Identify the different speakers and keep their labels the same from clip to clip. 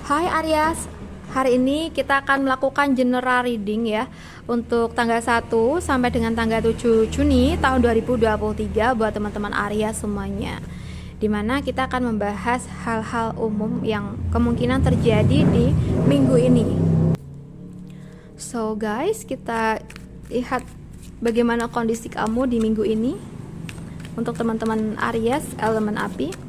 Speaker 1: Hai Aries, hari ini kita akan melakukan general reading ya untuk tanggal 1 sampai dengan tanggal 7 Juni tahun 2023 buat teman-teman Aries semuanya. Dimana kita akan membahas hal-hal umum yang kemungkinan terjadi di minggu ini. So guys, kita lihat bagaimana kondisi kamu di minggu ini untuk teman-teman Aries elemen api.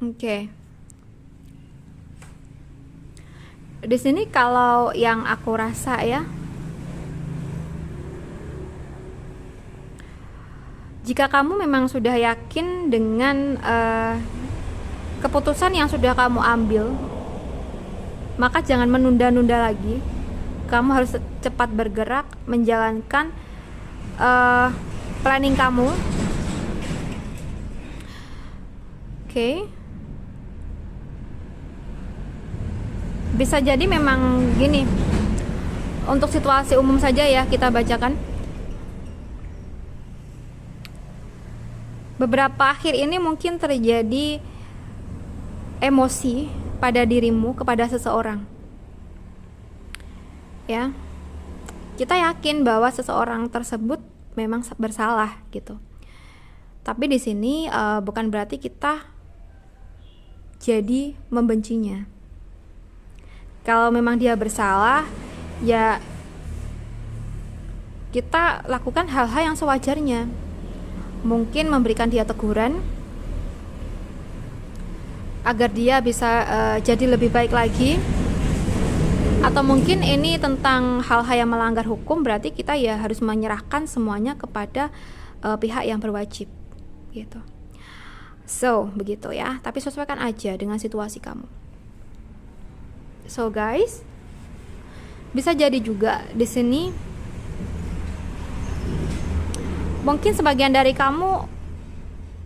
Speaker 1: Oke. Di sini kalau yang aku rasa ya, jika kamu memang sudah yakin dengan keputusan yang sudah kamu ambil, maka jangan menunda-nunda lagi. Kamu harus cepat bergerak menjalankan planning kamu. Oke. Bisa jadi memang gini, untuk situasi umum saja ya kita bacakan. Beberapa akhir ini mungkin terjadi emosi pada dirimu kepada seseorang. Ya. Kita yakin bahwa seseorang tersebut memang bersalah gitu. Tapi di sini bukan berarti kita jadi membencinya. Kalau memang dia bersalah, ya kita lakukan hal-hal yang sewajarnya. Mungkin memberikan dia teguran agar dia bisa jadi lebih baik lagi. Atau mungkin ini tentang hal-hal yang melanggar hukum, berarti kita ya harus menyerahkan semuanya kepada pihak yang berwajib gitu. So, begitu ya. Tapi sesuaikan aja dengan situasi kamu. So guys, bisa jadi juga di sini mungkin sebagian dari kamu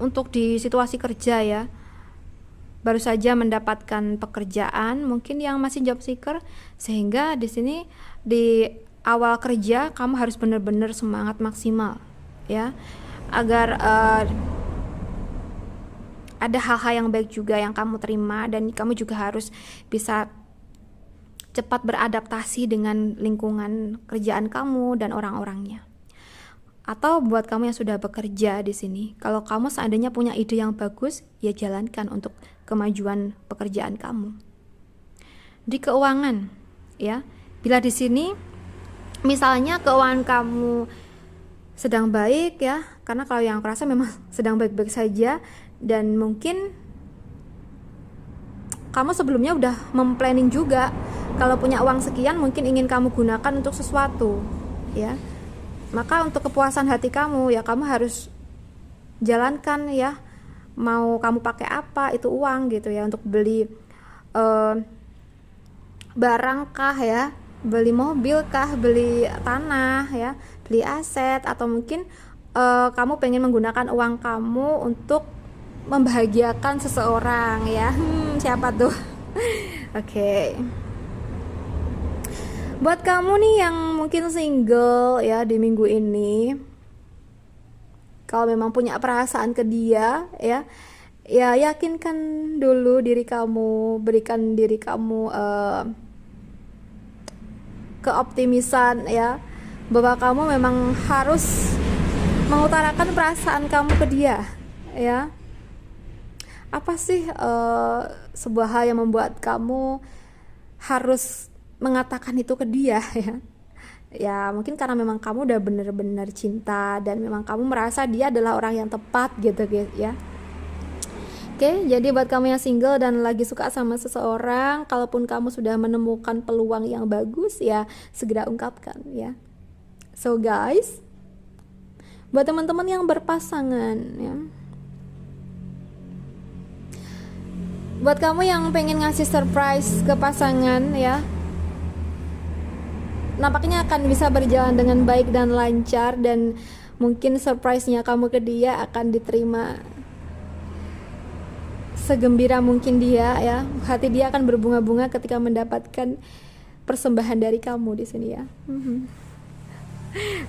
Speaker 1: untuk di situasi kerja ya, baru saja mendapatkan pekerjaan, mungkin yang masih job seeker, sehingga di sini di awal kerja kamu harus benar-benar semangat maksimal ya, agar ada hal-hal yang baik juga yang kamu terima, dan kamu juga harus bisa cepat beradaptasi dengan lingkungan kerjaan kamu dan orang-orangnya. Atau buat kamu yang sudah bekerja di sini, kalau kamu seandainya punya ide yang bagus, ya jalankan untuk kemajuan pekerjaan kamu. Di keuangan, ya, bila di sini misalnya keuangan kamu sedang baik ya, karena kalau yang aku rasa memang sedang baik-baik saja, dan mungkin kamu sebelumnya udah memplanning juga. Kalau punya uang sekian mungkin ingin kamu gunakan untuk sesuatu ya. Maka untuk kepuasan hati kamu ya kamu harus jalankan ya. Mau kamu pakai apa itu uang gitu ya, untuk beli barang kah ya, beli mobil kah, beli tanah ya, beli aset, atau mungkin kamu pengen menggunakan uang kamu untuk membahagiakan seseorang ya. Siapa tuh? Oke. Buat kamu nih yang mungkin single ya di minggu ini, kalau memang punya perasaan ke dia ya, ya yakinkan dulu diri kamu, berikan diri kamu keoptimisan ya, bahwa kamu memang harus mengutarakan perasaan kamu ke dia ya. Apa sih sebuah hal yang membuat kamu harus mengatakan itu ke dia ya? Ya mungkin karena memang kamu udah bener-bener cinta dan memang kamu merasa dia adalah orang yang tepat gitu ya. Oke, jadi buat kamu yang single dan lagi suka sama seseorang, kalaupun kamu sudah menemukan peluang yang bagus ya, segera ungkapkan ya. So guys, buat teman-teman yang berpasangan ya, buat kamu yang pengen ngasih surprise ke pasangan ya, nampaknya akan bisa berjalan dengan baik dan lancar, dan mungkin surprise-nya kamu ke dia akan diterima segembira mungkin dia ya. Hati dia akan berbunga-bunga ketika mendapatkan persembahan dari kamu di sini ya.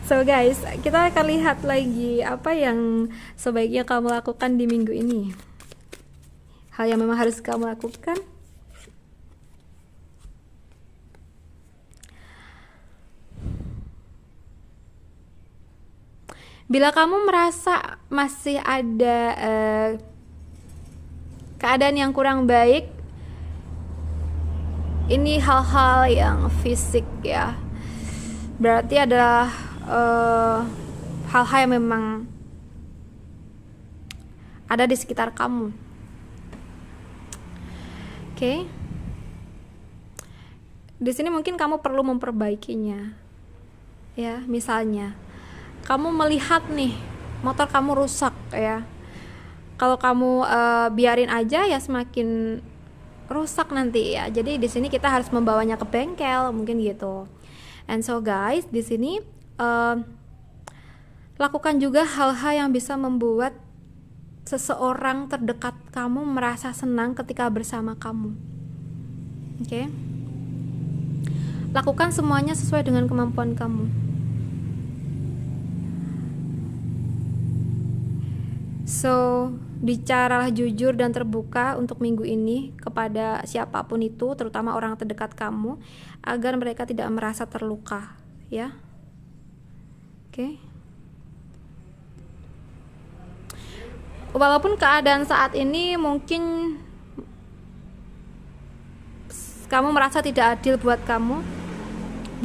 Speaker 1: So guys, kita akan lihat lagi apa yang sebaiknya kamu lakukan di minggu ini. Hal yang memang harus kamu lakukan. Bila kamu merasa masih ada keadaan yang kurang baik, ini hal-hal yang fisik ya, berarti adalah hal-hal yang memang ada di sekitar kamu. Oke. Di sini mungkin kamu perlu memperbaikinya. Ya, misalnya kamu melihat nih motor kamu rusak ya. Kalau kamu biarin aja ya semakin rusak nanti ya. Jadi di sini kita harus membawanya ke bengkel mungkin gitu. And so guys, di sini lakukan juga hal-hal yang bisa membuat seseorang terdekat kamu merasa senang ketika bersama kamu. Oke. Lakukan semuanya sesuai dengan kemampuan kamu. So, bicaralah jujur dan terbuka untuk minggu ini kepada siapapun itu, terutama orang terdekat kamu, agar mereka tidak merasa terluka, ya. Oke. Walaupun keadaan saat ini mungkin kamu merasa tidak adil buat kamu,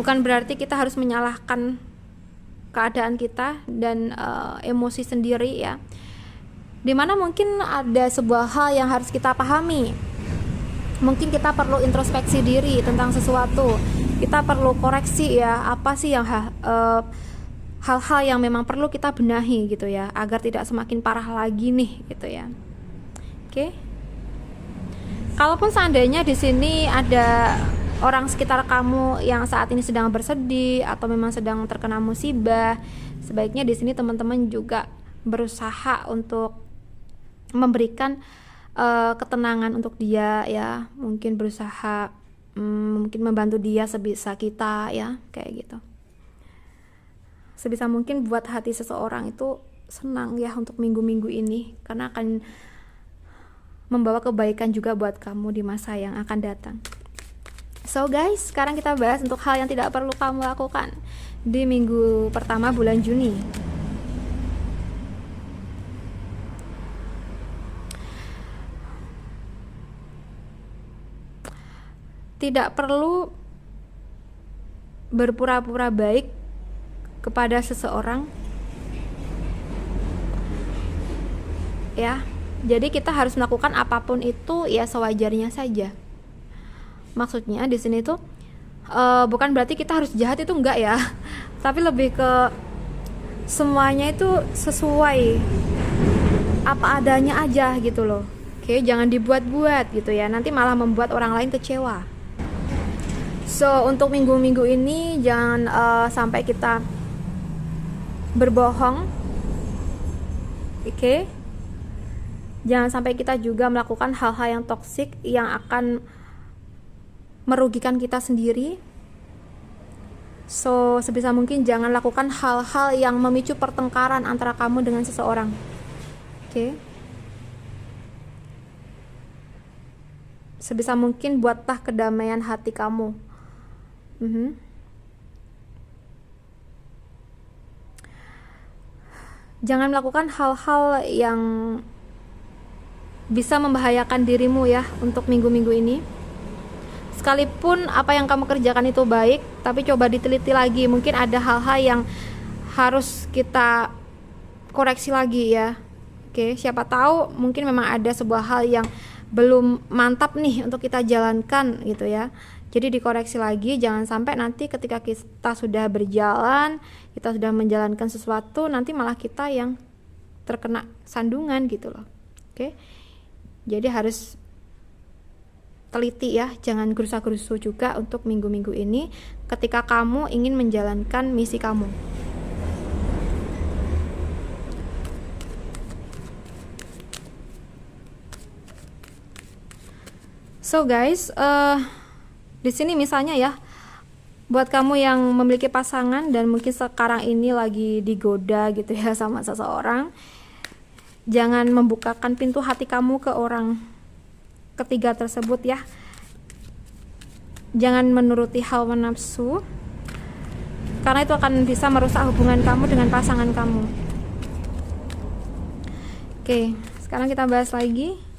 Speaker 1: bukan berarti kita harus menyalahkan keadaan kita dan emosi sendiri ya. Dimana mungkin ada sebuah hal yang harus kita pahami. Mungkin kita perlu introspeksi diri tentang sesuatu. Kita perlu koreksi ya, apa sih yang hal-hal yang memang perlu kita benahi gitu ya, agar tidak semakin parah lagi nih gitu ya. Oke. Kalaupun seandainya di sini ada orang sekitar kamu yang saat ini sedang bersedih atau memang sedang terkena musibah, sebaiknya di sini teman-teman juga berusaha untuk memberikan ketenangan untuk dia ya, mungkin berusaha mungkin membantu dia sebisa kita ya, kayak gitu. Sebisa mungkin buat hati seseorang itu senang ya untuk minggu-minggu ini, karena akan membawa kebaikan juga buat kamu di masa yang akan datang. So guys, sekarang kita bahas untuk hal yang tidak perlu kamu lakukan di minggu pertama bulan Juni. Tidak perlu berpura-pura baik kepada seseorang ya. Jadi kita harus melakukan apapun itu ya sewajarnya saja. Maksudnya di sini tuh bukan berarti kita harus jahat, itu enggak ya. Tapi lebih ke semuanya itu sesuai apa adanya aja gitu loh. Oke, jangan dibuat-buat gitu ya. Nanti malah membuat orang lain kecewa. So, untuk minggu-minggu ini jangan sampai kita berbohong. Oke. Jangan sampai kita juga melakukan hal-hal yang toksik yang akan merugikan kita sendiri. So, sebisa mungkin jangan lakukan hal-hal yang memicu pertengkaran antara kamu dengan seseorang. Oke. Sebisa mungkin buatlah kedamaian hati kamu. Jangan melakukan hal-hal yang bisa membahayakan dirimu ya untuk minggu-minggu ini. Sekalipun apa yang kamu kerjakan itu baik, tapi coba diteliti lagi. Mungkin ada hal-hal yang harus kita koreksi lagi ya. Oke, siapa tahu mungkin memang ada sebuah hal yang belum mantap nih untuk kita jalankan gitu ya. Jadi dikoreksi lagi, jangan sampai nanti ketika kita sudah berjalan, kita sudah menjalankan sesuatu, nanti malah kita yang terkena sandungan gitu loh. Oke. Jadi harus teliti ya, jangan gerusa-gerusu juga untuk minggu-minggu ini ketika kamu ingin menjalankan misi kamu. So guys, di sini misalnya ya, buat kamu yang memiliki pasangan dan mungkin sekarang ini lagi digoda gitu ya sama seseorang, jangan membukakan pintu hati kamu ke orang ketiga tersebut ya. Jangan menuruti hawa nafsu, karena itu akan bisa merusak hubungan kamu dengan pasangan kamu. Oke, sekarang kita bahas lagi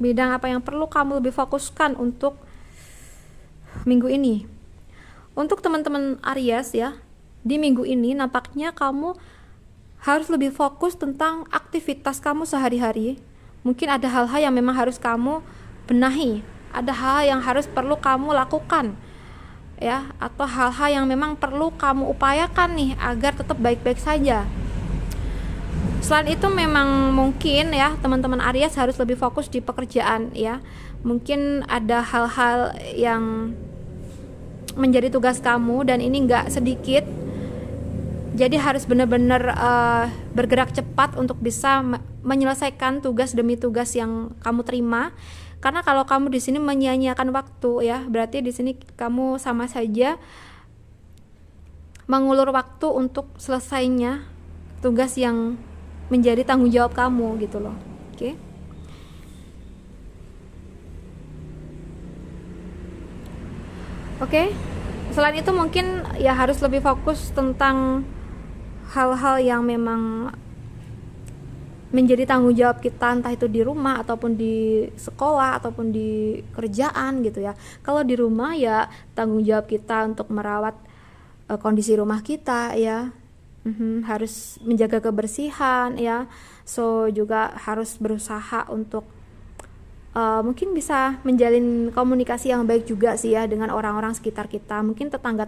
Speaker 1: bidang apa yang perlu kamu lebih fokuskan untuk minggu ini. Untuk teman-teman Aries ya, di minggu ini nampaknya kamu harus lebih fokus tentang aktivitas kamu sehari-hari. Mungkin ada hal-hal yang memang harus kamu benahi, ada hal yang harus perlu kamu lakukan ya, atau hal-hal yang memang perlu kamu upayakan nih agar tetap baik-baik saja. Selain itu memang mungkin ya teman-teman Aries harus lebih fokus di pekerjaan ya. Mungkin ada hal-hal yang menjadi tugas kamu dan ini nggak sedikit, jadi harus benar-benar bergerak cepat untuk bisa menyelesaikan tugas demi tugas yang kamu terima. Karena kalau kamu di sini menyia-nyiakan waktu ya, berarti di sini kamu sama saja mengulur waktu untuk selesainya tugas yang menjadi tanggung jawab kamu gitu loh. Oke. Oke. Selain itu mungkin ya harus lebih fokus tentang hal-hal yang memang menjadi tanggung jawab kita, entah itu di rumah ataupun di sekolah ataupun di kerjaan gitu ya. Kalau di rumah ya tanggung jawab kita untuk merawat kondisi rumah kita ya. Harus menjaga kebersihan ya. So juga harus berusaha untuk mungkin bisa menjalin komunikasi yang baik juga sih ya dengan orang-orang sekitar kita, mungkin tetangga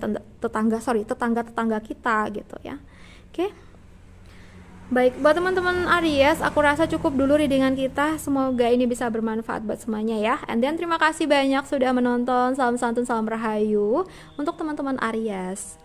Speaker 1: kita gitu ya. Oke. Baik, buat teman-teman Aries, aku rasa cukup dulu readingan kita. Semoga ini bisa bermanfaat buat semuanya ya. And then terima kasih banyak sudah menonton. Salam santun, salam rahayu untuk teman-teman Aries.